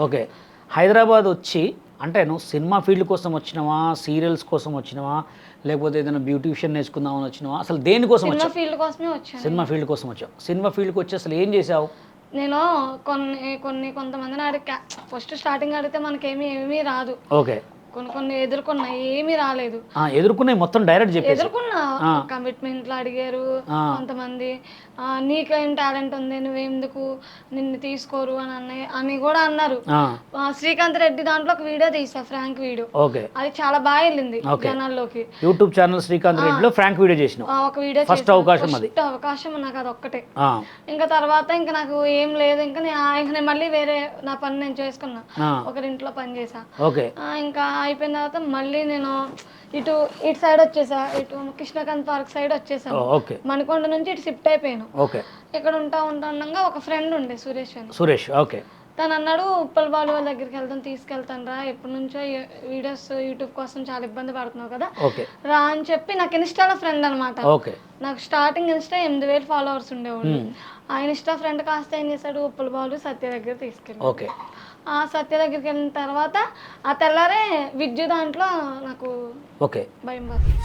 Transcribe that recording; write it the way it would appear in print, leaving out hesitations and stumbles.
Okay. Hyderabad వచ్చి అంటే నువ్వు సినిమా ఫీల్డ్ కోసం వచ్చినావా, సీరియల్స్ కోసం వచ్చినావా, లేకపోతే ఏదైనా బ్యూటిషియన్ నేర్చుకుందామని వచ్చినావా, అసలు దేనికోసం సినిమా వచ్చావు? ఫీల్డ్ కోసమే వచ్చాను. సినిమా ఫీల్డ్ కోసం వచ్చావు. సినిమా ఫీల్డ్కి వచ్చి అసలు ఏం చేసావు? నేను కొంతమందిని అడిగా. ఫస్ట్ స్టార్టింగ్ అడిగితే ఏమీ రాదు. ఓకే. కొన్ని ఎదుర్కొన్నా, ఏమీ రాలేదు. ఎదుర్కొన్నాయి మొత్తం డైరెక్ట్ చెప్పేసి. ఎదుర్కొన్నా, కమిట్మెంట్లు అడిగారు కొంతమంది. నీకేం టాలెంట్ ఉంది, నువ్వెందుకు నిన్ను తీసుకోరు అని కూడా అన్నారు. శ్రీకాంత్ రెడ్డి దాంట్లో ఒక వీడియో తీసా, ఫ్రాంక్ వీడియో. ఓకే. అది చాలా బాగా వెళ్ళింది జనాల్లోకి. యూట్యూబ్ ఛానల్ శ్రీకాంత్ రెడ్డిలో ఫ్రాంక్ వీడియో చేసినావు. ఒక వీడియో ఫస్ట్ అవకాశం అది. అవకాశం నాకు అది ఒక్కటే. ఇంకా తర్వాత ఇంకా నాకు ఏం లేదు, ఇంకా నేను మళ్ళీ వేరే నా పని నేను చేసుకున్నా. ఒకరింట్లో పని చేసా. ఇంకా అయిపోయిన తర్వాత మళ్ళీ నేను ఇటు సైడ్ వచ్చేసా, ఇటు కృష్ణకాంత్ పార్క్ సైడ్ వచ్చేసాను. మణికొండ నుంచి ఇటు షిఫ్ట్ అయిపోయాను. ఇక్కడ ఉండగా ఒక ఫ్రెండ్ ఉండే సురేష్. ఓకే. తను అన్నాడు, ఉప్పల్ బాలు వాళ్ళ దగ్గరికి తీసుకెళ్తాను రా, ఎప్పటి నుంచో వీడియోస్ యూట్యూబ్ కోసం చాలా ఇబ్బంది పడుతున్నావు కదా రా అని చెప్పి, నాకు ఇన్స్టాలో ఫ్రెండ్ అనమాట. నాకు స్టార్టింగ్ ఇన్స్టా 8,000 ఫాలోవర్స్ ఉండేవాళ్ళు. ఆ ఇన్స్టా ఫ్రెండ్ కాస్త ఏం చేశాడు, ఉప్పల్ బాలు సత్య దగ్గర తీసుకెళ్ళి, ఆ సత్య దగ్గరికి వెళ్ళిన తర్వాత ఆ తెల్లారే విద్యు దాంట్లో నాకు భయం పడుతుంది.